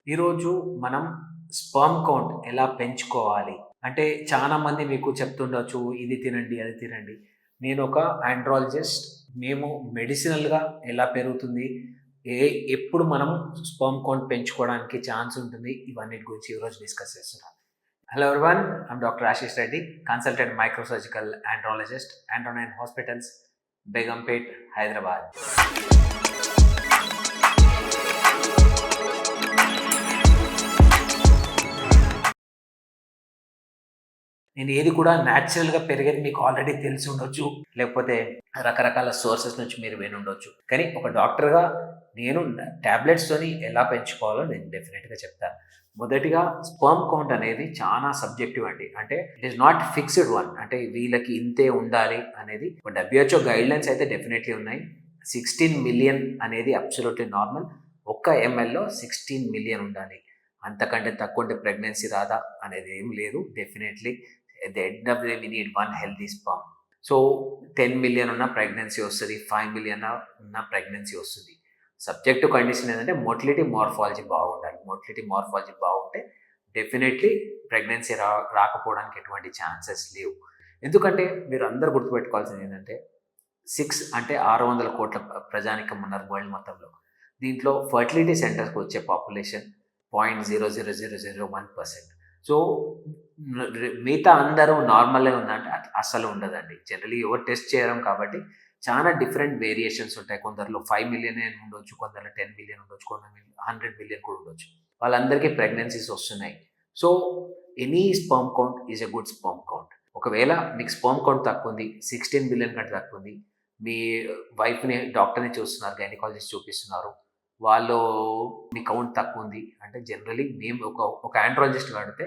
ఈరోజు మనం sperm count ఎలా పెంచుకోవాలి? అంటే చాలామంది మీకు చెప్తుండొచ్చు, ఇది తినండి, అది తినండి. నేనొక ఆండ్రాలజిస్ట్. మేము మెడిసినల్‌గా ఎలా పెరుగుతుంది, ఏ ఎప్పుడు మనం స్పర్మ్ కౌంట్ పెంచుకోవడానికి ఛాన్స్ ఉంటుంది, ఇవన్నిటి గురించి ఈరోజు డిస్కస్ చేస్తున్నాం. Hello everyone, I'm doctor Ashish Reddy, consultant microsurgical andrologist, ఆండ్రోనైన్ హాస్పిటల్స్, బేగంపేట్, హైదరాబాద్. నేను ఏది కూడా న్యాచురల్‌గా పెరిగేది మీకు ఆల్రెడీ తెలిసి ఉండొచ్చు. లేకపోతే రకరకాల సోర్సెస్ నుంచి మీరు వినుండొచ్చు. కానీ ఒక డాక్టర్‌గా నేను టాబ్లెట్స్‌తోని ఎలా పెంచుకోవాలో నేను డెఫినిట్‌గా చెప్తాను. మొదటిగా స్పెర్మ్ కౌంట్ అనేది చాలా సబ్జెక్టివ్ అండి. అంటే it is not fixed one. అంటే వీళ్ళకి ఇంతే ఉండాలి అనేది డబ్ల్యూహెచ్ఓ గైడ్‌లైన్స్ అయితే డెఫినెట్‌లీ ఉన్నాయి. 16 మిలియన్ అనేది అబ్సల్యూట్‌లీ నార్మల్. ఒక్క ఎంఎల్‌లో 16 మిలియన్ ఉండాలి. అంతకంటే తక్కువ ఉంటే ప్రెగ్నెన్సీ రాదా అనేది ఏం లేదు. Definitely at the end of the day we need one healthy sperm. So 10 million ఉన్న ప్రెగ్నెన్సీ వస్తుంది, 5 మిలియన్ ఉన్న ప్రెగ్నెన్సీ వస్తుంది. సబ్జెక్టివ్ కండిషన్ ఏంటంటే మొటిలిటీ మార్ఫాలజీ బాగుండాలి. మొటిలిటీ మార్ఫాలజీ బాగుంటే డెఫినెట్లీ ప్రెగ్నెన్సీ రాకపోవడానికి ఎటువంటి ఛాన్సెస్ లేవు. ఎందుకంటే మీరు అందరూ గుర్తుపెట్టుకోవాల్సింది ఏంటంటే 6 అంటే 600 కోట్ల ప్రజానికం ఉన్నారు వరల్డ్ మొత్తంలో. దీంట్లో ఫర్టిలిటీ సెంటర్స్కి వచ్చే పాపులేషన్ 0.00001%. సో మిగతా అందరూ నార్మల్గా ఉందంటే అస్సలు ఉండదండి. జనరలీ ఎవరు టెస్ట్ చేయడం కాబట్టి చాలా డిఫరెంట్ వేరియేషన్స్ ఉంటాయి. కొందరిలో 5 మిలియనే ఉండొచ్చు, కొందరిలో 10 మిలియన్ ఉండొచ్చు, కొందరు 100 మిలియన్ కూడా ఉండొచ్చు. వాళ్ళందరికీ ప్రెగ్నెన్సీస్ వస్తున్నాయి. So any sperm count is a good sperm count. ఒకవేళ మీకు స్పర్మ్ కౌంట్ తక్కువ ఉంది, 16 మిలియన్ కంటే తక్కువ ఉంది, మీ వైఫ్ని డాక్టర్ని చూస్తున్నారు, గైనకాలజిస్ట్ చూపిస్తున్నారు, వాళ్ళు మీ కౌంట్ తక్కువ ఉంది అంటే జనరలీ మేము ఒక ఆండ్రాలజిస్ట్ అడిగితే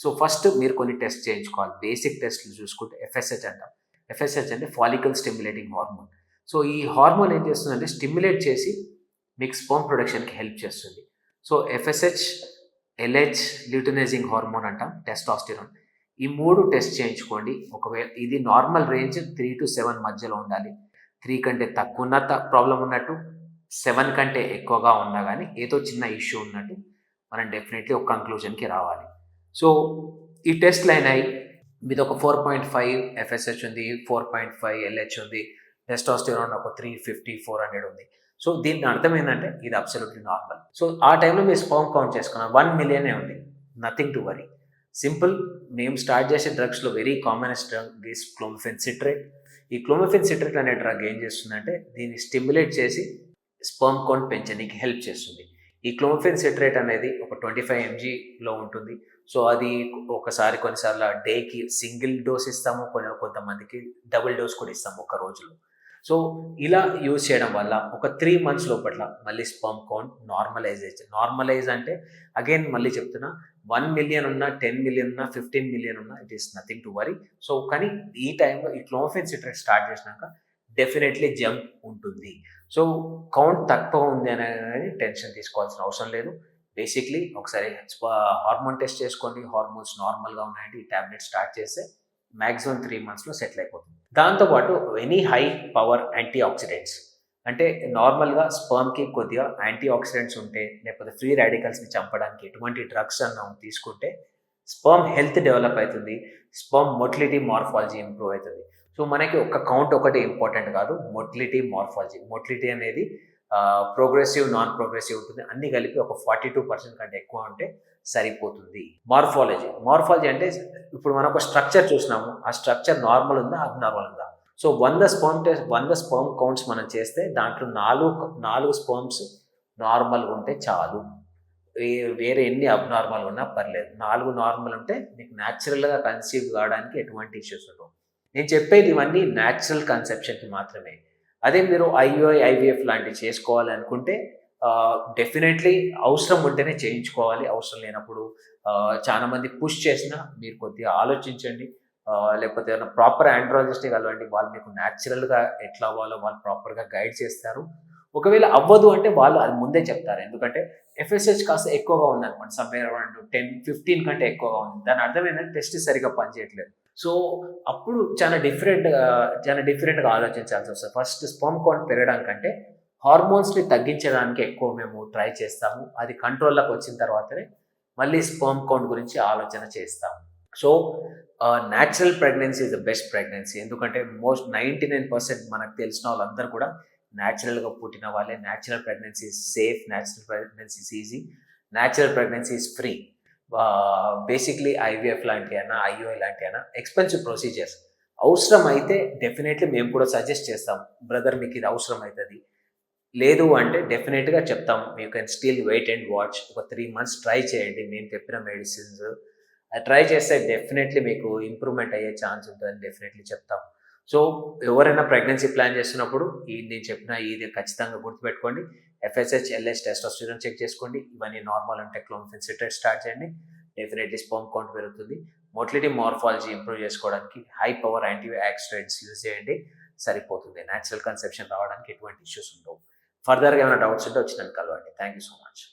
సో ఫస్ట్ మీరు కొన్ని టెస్ట్ చేయించుకోవాలి. బేసిక్ టెస్ట్లు చూసుకుంటే ఎఫ్ఎస్హెచ్ అంటాం. ఎఫ్ఎస్హెచ్ అంటే ఫాలికల్ స్టిమ్యులేటింగ్ హార్మోన్. సో ఈ హార్మోన్ ఏం చేస్తుందంటే స్టిమ్యులేట్ చేసి మీకు స్పర్మ్ ప్రొడక్షన్కి హెల్ప్ చేస్తుంది. So FSH, LH, luteinising hormone అంటాం, టెస్టాస్టిరాన్. ఈ 3 టెస్ట్ చేయించుకోండి. ఒకవేళ ఇది నార్మల్ రేంజ్ 3 to 7 మధ్యలో ఉండాలి. 3 కంటే తక్కువ ఉన్న ప్రాబ్లం ఉన్నట్టు, 7 కంటే ఎక్కువగా ఉన్నా కానీ ఏదో చిన్న ఇష్యూ ఉన్నట్టు మనం డెఫినెట్లీ ఒక కంక్లూజన్కి రావాలి. సో ఈ టెస్ట్లు అయినాయి. మీది ఒక 4.5 ఎఫ్ఎస్హెచ్ ఉంది, 4.5 ఎల్హెచ్ ఉంది, టెస్టాస్టిరాన్ ఒక 350, 400 ఉంది. సో దీని అర్థం ఏంటంటే ఇది అబ్సల్యూట్లీ నార్మల్. సో ఆ టైంలో మీరు స్పర్మ్ కౌంట్ చేసుకున్నాం 1 మిలియనే ఉంది. Nothing to worry. సింపుల్. మేము స్టార్ట్ చేసే డ్రగ్స్లో very commonest drug is clomiphene citrate. ఈ క్లోమిఫెన్ సిట్రేట్ అనే డ్రగ్ ఏం చేస్తుందంటే దీన్ని స్టిమ్యులేట్ చేసి స్పర్మ్ కౌంట్ పెంచడానికి హెల్ప్ చేస్తుంది. ఈ క్లోమిఫెన్ సిట్రేట్ అనేది ఒక 25 mgలో ఉంటుంది. సో అది ఒకసారి కొన్నిసార్లు డేకి సింగిల్ డోస్ ఇస్తాము, కొంతమందికి డబుల్ డోస్ కూడా ఇస్తాము ఒక రోజులో. సో ఇలా యూజ్ చేయడం వల్ల ఒక 3 months లోపట్ల మళ్ళీ స్పర్మ్ కౌంట్ నార్మలైజ్ అంటే అగైన్ మళ్ళీ చెప్తున్నా, 1 మిలియన్ ఉన్నా, 10 మిలియన్ ఉన్నా, 15 మిలియన్ ఉన్నా it is nothing to worry. So కానీ ఈ టైంలో ఈ క్లోమిఫెన్ సిట్రేట్ స్టార్ట్ చేసినాక డెఫినెట్లీ జంప్ ఉంటుంది. సో కౌంట్ తక్కువ ఉంది అనేది టెన్షన్ తీసుకోవాల్సిన అవసరం లేదు. బేసిక్లీ ఒకసారి హార్మోన్ టెస్ట్ చేసుకోండి. హార్మోన్స్ నార్మల్గా ఉన్నాయంటే ఈ ట్యాబ్లెట్ స్టార్ట్ చేస్తే మ్యాక్సిమం 3 monthsలో సెటిల్ అయిపోతుంది. దాంతోపాటు any high power antioxidants అంటే నార్మల్గా స్పర్మ్కి కొద్దిగా యాంటీ ఆక్సిడెంట్స్ ఉంటే, లేకపోతే ఫ్రీ రాడికల్స్ని చంపడానికి ఎటువంటి డ్రగ్స్ అన్నా తీసుకుంటే స్పర్మ్ హెల్త్ డెవలప్ అవుతుంది, స్పర్మ్ మొటిలిటీ మార్ఫాలజీ ఇంప్రూవ్ అవుతుంది. సో మనకి ఒక కౌంట్ ఒకటి ఇంపార్టెంట్ కాదు, మొటిలిటీ మార్ఫాలజీ. మొటిలిటీ అనేది ప్రోగ్రెసివ్, నాన్ ప్రోగ్రెసివ్ ఉంటుంది. అన్ని కలిపి ఒక 42% కంటే ఎక్కువ ఉంటే సరిపోతుంది. మార్ఫాలజీ అంటే ఇప్పుడు మనం ఒక స్ట్రక్చర్ చూసినాము, ఆ స్ట్రక్చర్ నార్మల్ ఉందా, అబ్నార్మల్ ఉందా. సో 100 స్పర్మ్ కౌంట్స్ మనం చేస్తే దాంట్లో 4 స్పర్మ్స్ నార్మల్గా ఉంటే చాలు. వేరే ఎన్ని అబ్నార్మల్ ఉన్నా పర్లేదు. 4 నార్మల్ ఉంటే మీకు న్యాచురల్గా కన్సీవ్ కావడానికి ఎటువంటి ఇష్యూస్ ఉండవు. నేను చెప్పేది ఇవన్నీ న్యాచురల్ కన్సెప్షన్కి మాత్రమే. అదే మీరు ఐవీఎఫ్ లాంటివి చేసుకోవాలి అనుకుంటే డెఫినెట్లీ అవసరం ఉంటేనే చేయించుకోవాలి. అవసరం లేనప్పుడు చాలామంది పుష్ చేసినా మీరు కొద్దిగా ఆలోచించండి. లేకపోతే ఏమైనా ప్రాపర్ ఆండ్రాలజిస్ట్ని కలవండి. వాళ్ళు మీకు న్యాచురల్గా ఎట్లా అవ్వాలో వాళ్ళు ప్రాపర్గా గైడ్ చేస్తారు. ఒకవేళ అవ్వదు అంటే వాళ్ళు అది ముందే చెప్తారు. ఎందుకంటే ఎఫ్ఎస్హెచ్ కాస్త ఎక్కువగా ఉందనుకోండి, సమ్వేర్ అరౌండ్ 10-15 కంటే ఎక్కువగా ఉంది. దాని అర్థం ఏంటంటే టెస్ట్ సరిగ్గా పనిచేయట్లేదు. సో అప్పుడు చాలా డిఫరెంట్గా ఆలోచించాల్సి వస్తుంది. ఫస్ట్ స్పర్మ్ కౌంట్ పెరగడానికంటే హార్మోన్స్ని తగ్గించడానికి ఎక్కువ మేము ట్రై చేస్తాము. అది కంట్రోల్లోకి వచ్చిన తర్వాతనే మళ్ళీ స్పర్మ్ కౌంట్ గురించి ఆలోచన చేస్తాము. So natural pregnancy is the best pregnancy. ఎందుకంటే 99% మనకు తెలిసిన వాళ్ళందరూ కూడా న్యాచురల్గా పుట్టిన వాళ్ళే. Natural pregnancy is safe, natural pregnancy is easy, natural pregnancy is free. Basically IVF లాంటి అయినా, ఐఓఐ లాంటి అయినా ఎక్స్పెన్సివ్ ప్రొసీజర్స్. అవసరం అయితే డెఫినెట్లీ మేము కూడా సజెస్ట్ చేస్తాం, బ్రదర్ మీకు ఇది అవసరం అవుతుంది. లేదు అంటే డెఫినెట్గా చెప్తాం, you can still wait and watch. ఒక 3 months ట్రై చేయండి. మేము చెప్పిన మెడిసిన్స్ ట్రై చేస్తే డెఫినెట్లీ మీకు ఇంప్రూవ్మెంట్ అయ్యే ఛాన్స్ ఉంటుందని డెఫినెట్లీ చెప్తాం. సో ఎవరైనా ప్రెగ్నెన్సీ ప్లాన్ చేస్తున్నప్పుడు నేను చెప్పిన ఇది ఖచ్చితంగా గుర్తుపెట్టుకోండి. ఎఫ్ఎస్హెచ్, ఎల్హెచ్, టెస్టోస్టెరాన్ చెక్ చేసుకోండి. ఇవన్నీ నార్మల్ అంటే క్లోమిఫెన్ సిట్రేట్ స్టార్ట్ చేయండి. డెఫినెట్లీ స్పర్మ్ కౌంట్ పెరుగుతుంది. మోటిలిటీ మార్ఫాలజీ ఇంప్రూవ్ చేసుకోవడానికి high power antioxidants use చేయండి, సరిపోతుంది. న్యాచురల్ కన్సెప్షన్ రావడానికి ఎటువంటి ఇష్యూస్ ఉండవు. ఫర్దర్గా ఏమైనా డౌట్స్ ఉంటే వచ్చి నన్ను కలవండి. Thank you so much.